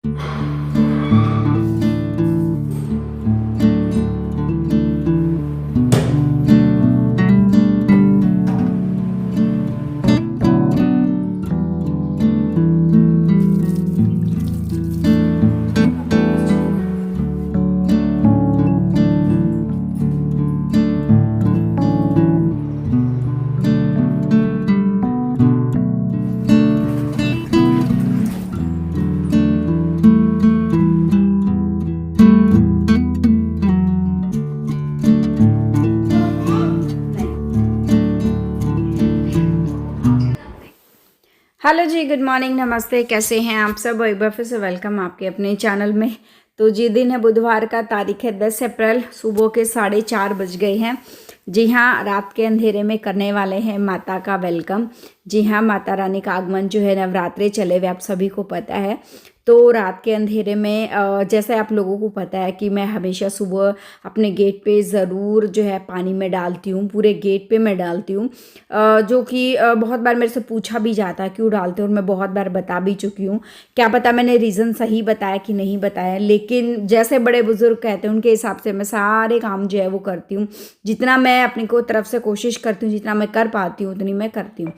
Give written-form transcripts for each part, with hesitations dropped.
Hello जी, good morning, नमस्ते। कैसे हैं आप सब? एक बार फिर से वेलकम आपके अपने चैनल में। तो जी, दिन है बुधवार का, तारीख है 10 अप्रैल। सुबह के 4:30 बज गए हैं। जी हाँ, रात के अंधेरे में करने वाले हैं माता का वेलकम। जी हाँ, माता रानी का आगमन जो है, नवरात्रे चले हुए, आप सभी को पता है। तो रात के अंधेरे में जैसे आप लोगों को पता है कि मैं हमेशा सुबह अपने गेट पे ज़रूर जो है पानी में डालती हूँ, पूरे गेट पे मैं डालती हूँ। जो कि बहुत बार मेरे से पूछा भी जाता है क्यों डालते हो, और मैं बहुत बार बता भी चुकी हूँ। क्या पता मैंने रीज़न सही बताया कि नहीं बताया, लेकिन जैसे बड़े बुजुर्ग कहते हैं उनके हिसाब से मैं सारे काम जो है वो करती हूँ। जितना मैं अपनी को तरफ से कोशिश करती हूँ, जितना मैं कर पाती हूँ उतनी मैं करती हूँ।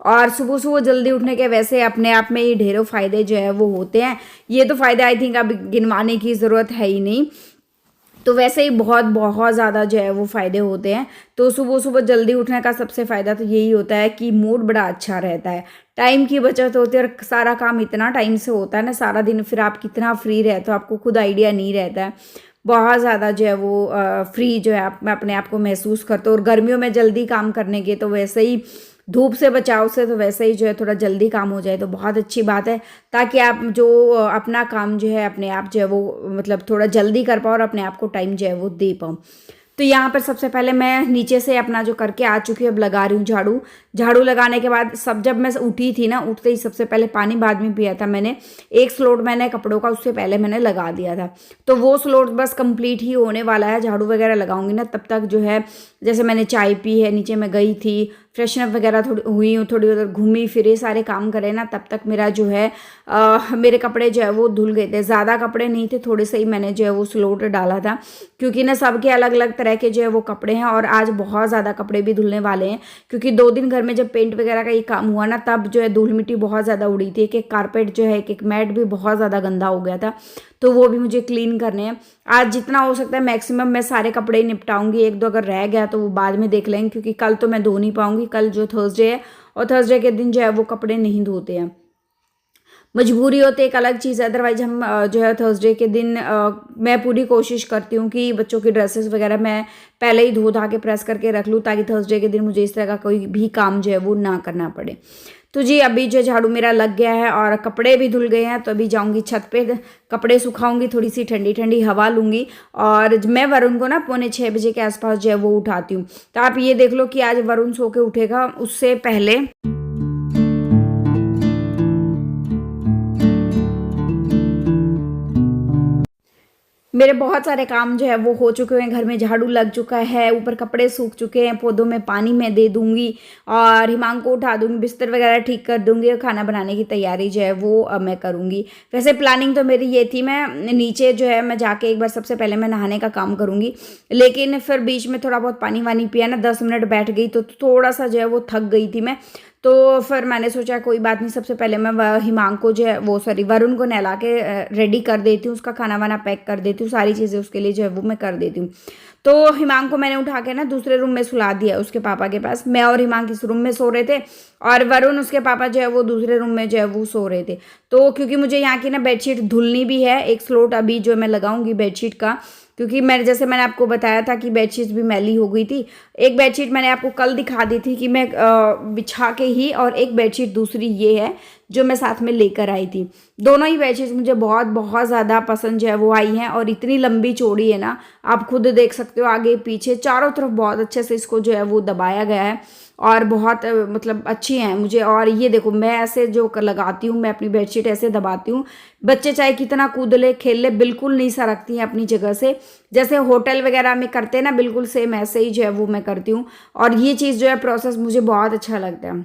और सुबह सुबह जल्दी उठने के वैसे अपने आप में ये ढेरों फ़ायदे जो है वो होते हैं। ये तो फ़ायदे आई थिंक अब गिनवाने की ज़रूरत है ही नहीं। तो वैसे ही बहुत बहुत ज़्यादा जो है वो फ़ायदे होते हैं। तो सुबह सुबह जल्दी उठने का सबसे फ़ायदा तो यही होता है कि मूड बड़ा अच्छा रहता है, टाइम की बचत होती है, और सारा काम इतना टाइम से होता है ना सारा दिन, फिर आप कितना फ्री रहते हो आपको खुद आइडिया नहीं रहता है। बहुत ज़्यादा जो है वो फ्री जो है आप मैं अपने आप को महसूस करते हो। और गर्मियों में जल्दी काम करने के तो वैसे ही धूप से बचाव से तो वैसे ही जो है थोड़ा जल्दी काम हो जाए तो बहुत अच्छी बात है, ताकि आप जो अपना काम जो है अपने आप जो है वो मतलब थोड़ा जल्दी कर पाओ और अपने आप को टाइम जो है वो दे पाऊँ। तो यहाँ पर सबसे पहले मैं नीचे से अपना जो करके आ चुकी हूँ, अब लगा रही हूँ झाड़ू। झाड़ू लगाने के बाद सब जब मैं उठी थी ना, उठते ही सबसे पहले पानी बाद में पिया था मैंने। एक स्लोट मैंने कपड़ों का उससे पहले मैंने लगा दिया था। तो वो स्लोट बस कंप्लीट ही होने वाला है। झाड़ू वगैरह लगाऊंगी ना तब तक जो है, जैसे मैंने चाय पी है, नीचे मैं गई थी, फ्रेशनअप वगैरह थोड़ी हुई हूँ, थोड़ी उधर घूमी फिरे, सारे काम करे ना, तब तक मेरा जो है मेरे कपड़े जो है वो धुल गए थे। ज़्यादा कपड़े नहीं थे, थोड़े से ही मैंने जो है वो स्लोट डाला था, क्योंकि ना सबके अलग अलग तरह के जो है वो कपड़े हैं। और आज बहुत ज़्यादा कपड़े भी धुलने वाले हैं, क्योंकि 2 दिन घर में जब पेंट वगैरह का ये काम हुआ ना, तब जो है धूल मिट्टी बहुत ज़्यादा उड़ी थी। एक कारपेट जो है, एक मैट भी बहुत ज़्यादा गंदा हो गया था, तो वो भी मुझे क्लीन करने हैं। आज जितना हो सकता है मैक्सिमम मैं सारे कपड़े ही निपटाऊंगी। एक दो अगर रह गया तो वो बाद में देख लेंगे, क्योंकि कल तो मैं धो नहीं पाऊंगी। कल जो थर्सडे है, और थर्सडे के दिन जो है वो कपड़े नहीं धोते हैं, मजबूरी होती है एक अलग चीज़ है। अदरवाइज हम जो है थर्सडे के दिन मैं पूरी कोशिश करती हूँ कि बच्चों की ड्रेसेस वगैरह मैं पहले ही धो धा के प्रेस करके रख लूँ, ताकि थर्सडे के दिन मुझे इस तरह का कोई भी काम जो है वो ना करना पड़े। तो जी, अभी जो झाड़ू मेरा लग गया है और कपड़े भी धुल गए हैं, तो अभी जाऊंगी छत पे, कपड़े सुखाऊंगी, थोड़ी सी ठंडी ठंडी हवा लूंगी। और मैं वरुण को ना 5:45 के आसपास जो है वो उठाती हूँ। तो आप ये देख लो कि आज वरुण सो के उठेगा, उससे पहले मेरे बहुत सारे काम जो है वो हो चुके हैं। घर में झाड़ू लग चुका है, ऊपर कपड़े सूख चुके हैं, पौधों में पानी मैं दे दूंगी, और हिमांग को उठा दूंगी, बिस्तर वगैरह ठीक कर दूंगी, और खाना बनाने की तैयारी जो है वो अब मैं करूंगी। वैसे प्लानिंग तो मेरी ये थी, मैं नीचे जो है मैं जाके एक बार सबसे पहले मैं नहाने का काम करूंगी, लेकिन फिर बीच में थोड़ा बहुत पानी वानी पिया ना, 10 मिनट बैठ गई तो थोड़ा सा जो है वो थक गई थी मैं। तो फिर मैंने सोचा कोई बात नहीं, सबसे पहले मैं हिमांग को जो है वो सॉरी वरुण को नहला के रेडी कर देती हूँ, उसका खाना वाना पैक कर देती हूँ, सारी चीज़ें उसके लिए जो है वो मैं कर देती हूँ। तो हिमांग को मैंने उठा के ना दूसरे रूम में सुला दिया उसके पापा के पास। मैं और हिमांग इस रूम में सो रहे थे, और वरुण उसके पापा जो है वो दूसरे रूम में जो है वो सो रहे थे। तो क्योंकि मुझे यहाँ की ना बेडशीट धुलनी भी है, एक स्लोट अभी जो मैं लगाऊंगी बेडशीट का, क्योंकि मैंने आपको बताया था कि बेडशीट भी मैली हो गई थी। एक बेडशीट मैंने आपको कल दिखा दी थी कि मैं बिछा के ही, और एक बेडशीट दूसरी ये है जो मैं साथ में लेकर आई थी। दोनों ही बेडशीट मुझे बहुत बहुत ज़्यादा पसंद जो है वो आई हैं, और इतनी लंबी चौड़ी है ना, आप खुद देख सकते हो, आगे पीछे चारों तरफ बहुत अच्छे से इसको जो है वो दबाया गया है, और बहुत मतलब अच्छी हैं मुझे। और ये देखो, मैं ऐसे जो लगाती हूँ, मैं अपनी बेडशीट ऐसे दबाती हूँ, बच्चे चाहे कितना कूद ले खेल ले, बिल्कुल नहीं सरकती हैं अपनी जगह से। जैसे होटल वगैरह में करते हैं ना, बिल्कुल सेम ऐसे ही जो है वो मैं करती हूँ। और ये चीज़ जो है प्रोसेस मुझे बहुत अच्छा लगता है।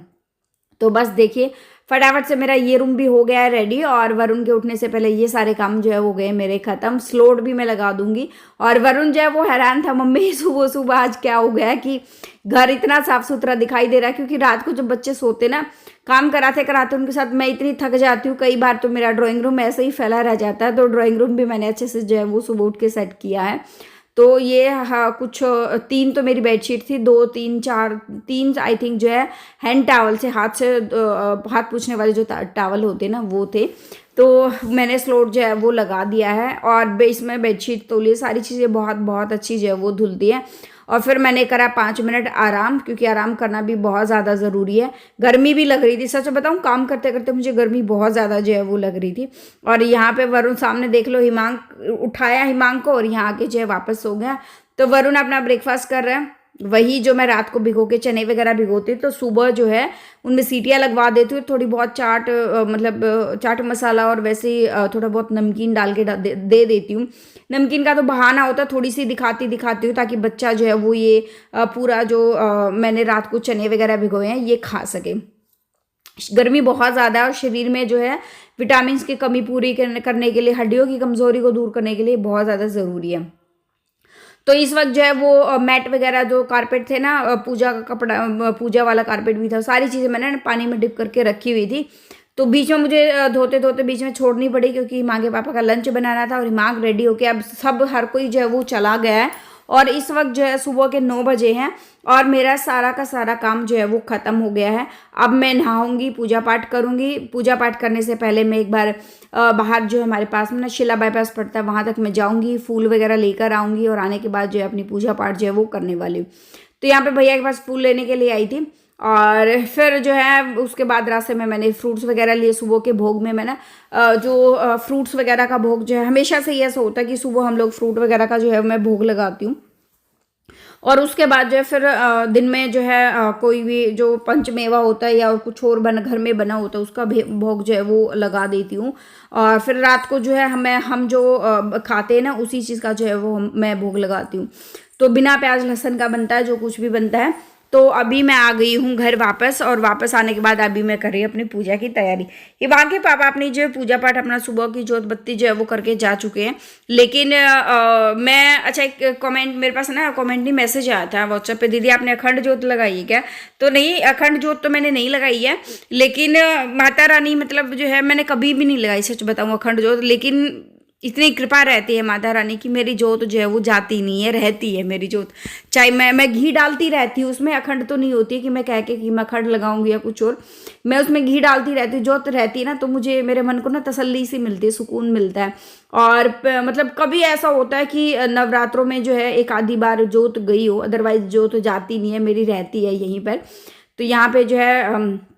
तो बस देखिए फटाफट से मेरा ये रूम भी हो गया है रेडी, और वरुण के उठने से पहले ये सारे काम जो है वो गए मेरे ख़त्म। स्लोट भी मैं लगा दूंगी। और वरुण जो है वो हैरान था, मम्मी सुबह सुबह आज क्या हो गया कि घर इतना साफ सुथरा दिखाई दे रहा है, क्योंकि रात को जब बच्चे सोते ना, काम कराते कराते उनके साथ मैं इतनी थक जाती हूँ कई बार, तो मेरा ड्राइंग रूम ऐसे ही फैला रह जाता है। तो ड्राइंग रूम भी मैंने अच्छे से जो है वो सुबह उठ के सेट किया है। तो ये हाँ कुछ 3 तो मेरी बेडशीट थी, 2 3 4 3 आई थिंक जो है हैंड टावल से हाथ पोंछने वाले जो टावल होते हैं ना वो थे। तो मैंने स्लोट जो है वो लगा दिया है, और बेस में बेडशीट तौलिए सारी चीज़ें बहुत बहुत अच्छी जो है वो धुलती है। और फिर मैंने करा 5 मिनट आराम, क्योंकि आराम करना भी बहुत ज़्यादा ज़रूरी है। गर्मी भी लग रही थी, सच बताऊँ काम करते करते मुझे गर्मी बहुत ज़्यादा जो है वो लग रही थी। और यहाँ पे वरुण सामने देख लो, हिमांक उठाया हिमांक को और यहाँ आके जो है वापस सो गया। तो वरुण अपना ब्रेकफास्ट कर रहा है, वही जो मैं रात को भिगो के चने वगैरह भिगोती हूँ, तो सुबह जो है उनमें सीटियाँ लगवा देती हूँ। थोड़ी बहुत चाट मसाला और वैसे ही थोड़ा बहुत नमकीन डाल के दे देती हूँ। नमकीन का तो बहाना होता है, थोड़ी सी दिखाती हूँ ताकि बच्चा जो है वो ये पूरा जो मैंने रात को चने वगैरह भिगोए हैं ये खा सके। गर्मी बहुत ज़्यादा है और शरीर में जो है विटामिन की कमी पूरी करने के लिए, हड्डियों की कमज़ोरी को दूर करने के लिए बहुत ज़्यादा ज़रूरी है। तो इस वक्त जो है वो मैट वगैरह जो कारपेट थे ना, पूजा का कपड़ा, पूजा वाला कारपेट भी था, सारी चीज़ें मैंने पानी में डिप करके रखी हुई थी। तो बीच में मुझे धोते धोते बीच में छोड़नी पड़ी, क्योंकि माँ के पापा का लंच बनाना था और माँ रेडी होके अब सब हर कोई जो है वो चला गया है। और इस वक्त जो है सुबह के 9 बजे हैं और मेरा सारा का सारा काम जो है वो ख़त्म हो गया है। अब मैं नहाऊंगी, पूजा पाठ करूंगी। पूजा पाठ करने से पहले मैं एक बार बाहर जो हमारे पास में ना शिला बाईपास पड़ता है, वहाँ तक मैं जाऊंगी, फूल वगैरह लेकर आऊँगी और आने के बाद जो है अपनी पूजा पाठ जो है वो करने वाली हूँ। तो यहाँ पे भैया के पास फूल लेने के लिए आई थी, और फिर जो है उसके बाद रास्ते में मैंने फ्रूट्स वगैरह लिए। सुबह के भोग में मैंने जो फ्रूट्स वगैरह का भोग जो है, हमेशा से ही ऐसा होता है कि सुबह हम लोग फ्रूट वगैरह का जो है मैं भोग लगाती हूँ। और उसके बाद जो है फिर दिन में जो है कोई भी जो पंचमेवा होता है या और कुछ और घर में बना होता है उसका भोग जो है वो लगा देती हूँ। और फिर रात को जो है हम जो खाते हैं ना उसी चीज़ का जो है वो मैं भोग लगाती हूँ। तो बिना प्याज लहसुन का बनता है जो कुछ भी बनता है। तो अभी मैं आ गई हूँ घर वापस, और वापस आने के बाद अभी मैं कर रही हूँ अपनी पूजा की तैयारी। ये वहाँ के पापा अपनी जो पूजा पाठ अपना सुबह की जोत बत्ती जो है वो करके जा चुके हैं। लेकिन मैं अच्छा एक कमेंट मेरे पास ना, कमेंट नहीं मैसेज आया था व्हाट्सएप पे, दीदी आपने अखंड जोत लगाई है क्या? तो नहीं, अखंड जोत तो मैंने नहीं लगाई है, लेकिन माता रानी मतलब जो है मैंने कभी भी नहीं लगाई, सच बताऊँ अखंड जोत। लेकिन इतनी कृपा रहती है माता रानी की, मेरी जोत जो है वो जाती नहीं है, रहती है मेरी जोत। चाहे मैं घी डालती रहती हूँ उसमें, अखंड तो नहीं होती कि मैं कह के कि मैं अखंड लगाऊंगी या कुछ और, मैं उसमें घी डालती रहती हूँ। जोत रहती है ना तो मुझे मेरे मन को ना तसल्ली सी मिलती है, सुकून मिलता है। और मतलब कभी ऐसा होता है कि नवरात्रों में जो है एक आधी बार जोत गई हो, अदरवाइज जोत जाती नहीं है मेरी, रहती है यहीं पर। तो यहाँ पे जो है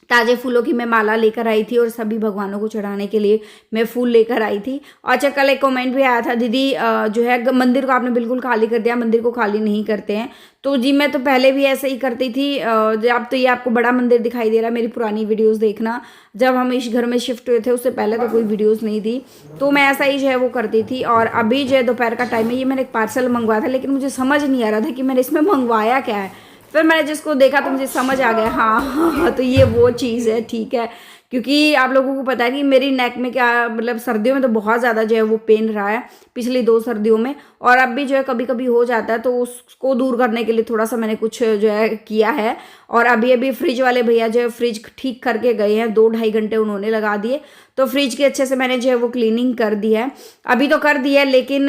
ताज़े फूलों की मैं माला लेकर आई थी और सभी भगवानों को चढ़ाने के लिए मैं फूल लेकर आई थी। और अच्छा कल एक कमेंट भी आया था, दीदी जो है मंदिर को आपने बिल्कुल खाली कर दिया, मंदिर को खाली नहीं करते हैं। तो जी मैं तो पहले भी ऐसे ही करती थी। अब तो ये आपको बड़ा मंदिर दिखाई दे रहा है, मेरी पुरानी वीडियोस देखना, जब हम इस घर में शिफ्ट हुए थे उससे पहले तो कोई वीडियोस नहीं थी, तो मैं ऐसा ही जो है वो करती थी। और अभी जो है दोपहर का टाइम है, ये मैंने एक पार्सल मंगवाया था, लेकिन मुझे समझ नहीं आ रहा था कि मैंने इसमें मंगवाया क्या है। फिर मैंने जिसको देखा तो मुझे समझ आ गया, हाँ तो ये वो चीज़ है, ठीक है। क्योंकि आप लोगों को पता है कि मेरी नेक में क्या मतलब सर्दियों में तो बहुत ज़्यादा जो है वो पेन रहा है पिछली 2 सर्दियों में, और अब भी जो है कभी कभी हो जाता है, तो उसको दूर करने के लिए थोड़ा सा मैंने कुछ जो है किया है। और अभी अभी फ्रिज वाले भैया जो है फ्रिज ठीक करके गए हैं, 2-2.5 घंटे उन्होंने लगा दिए, तो फ्रिज के अच्छे से मैंने जो है वो क्लीनिंग कर दी है। अभी तो कर दी है, लेकिन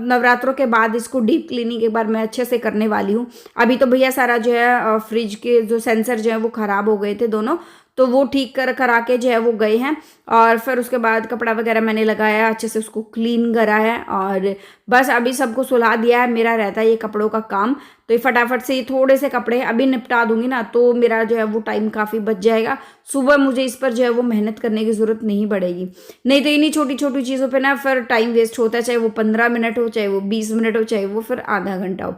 नवरात्रों के बाद इसको डीप क्लीनिंग एक बार मैं अच्छे से करने वाली हूँ। अभी तो भैया सारा जो है फ्रिज के जो सेंसर जो है वो ख़राब हो गए थे दोनों, तो वो ठीक करा के जो है वो गए हैं। और फिर उसके बाद कपड़ा वगैरह मैंने लगाया, अच्छे से उसको क्लीन करा है, और बस अभी सबको सुला दिया है। मेरा रहता है ये कपड़ों का काम, तो ये फटाफट से ये थोड़े से कपड़े अभी निपटा दूंगी ना, तो मेरा जो है वो टाइम काफ़ी बच जाएगा। सुबह मुझे इस पर जो है वो मेहनत करने की ज़रूरत नहीं पड़ेगी, नहीं तो इन्हीं छोटी छोटी चीज़ों पे ना फिर टाइम वेस्ट होता है, चाहे वो 15 मिनट हो, चाहे वो 20 मिनट हो, चाहे वो फिर आधा घंटा हो।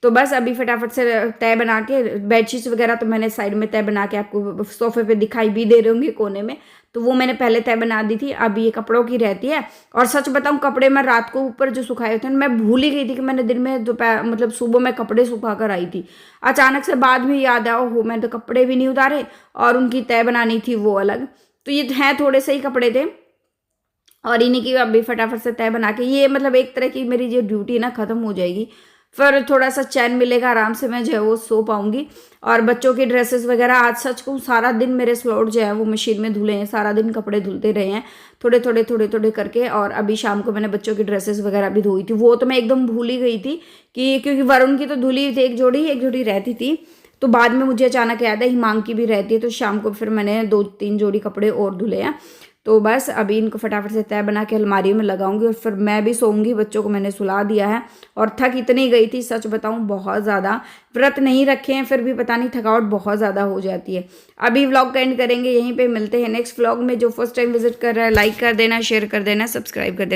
तो बस अभी फटाफट से तय बना के, बेडशीट्स वगैरह तो मैंने साइड में तय बना के आपको सोफे पे दिखाई भी दे रहे होंगे कोने में, तो वो मैंने पहले तय बना दी थी। अब ये कपड़ों की रहती है। और सच बताऊं, कपड़े मैं रात को ऊपर जो सुखाए थे मैं भूल ही गई थी कि मैंने दिन में दोपहर मतलब सुबह में कपड़े सुखा कर आई थी। अचानक से बाद में याद आया, हो मैंने तो कपड़े भी नहीं उतारे और उनकी तय बनानी थी वो अलग। तो ये हैं थोड़े से ही कपड़े थे और इन्हीं की अभी फटाफट से तय बना के ये मतलब एक तरह की मेरी जो ड्यूटी है ना ख़त्म हो जाएगी। फिर थोड़ा सा चैन मिलेगा, आराम से मैं जो है वो सो पाऊंगी। और बच्चों की ड्रेसेस वगैरह आज सच कहूँ सारा दिन मेरे स्लॉट जो है वो मशीन में धुले हैं, सारा दिन कपड़े धुलते रहे हैं थोड़े थोड़े करके। और अभी शाम को मैंने बच्चों की ड्रेसेस वगैरह भी धोई थी। वो तो मैं एकदम भूल ही गई थी कि क्योंकि वरुण की तो धुली थी एक जोड़ी रहती थी। तो बाद में मुझे अचानक याद है हिमांग की भी रहती है, तो शाम को फिर मैंने 2-3 जोड़ी कपड़े और धुले हैं। तो बस अभी इनको फटाफट से तय बना के अलमारी में लगाऊंगी और फिर मैं भी सोऊंगी। बच्चों को मैंने सुला दिया है और थक इतनी गई थी सच बताऊं, बहुत ज़्यादा। व्रत नहीं रखे हैं फिर भी पता नहीं थकावट बहुत ज़्यादा हो जाती है। अभी व्लॉग का एंड करेंगे यहीं पे, मिलते हैं नेक्स्ट व्लॉग में। जो फर्स्ट टाइम विजिट कर रहा है लाइक कर देना, शेयर कर देना, सब्सक्राइब कर देना।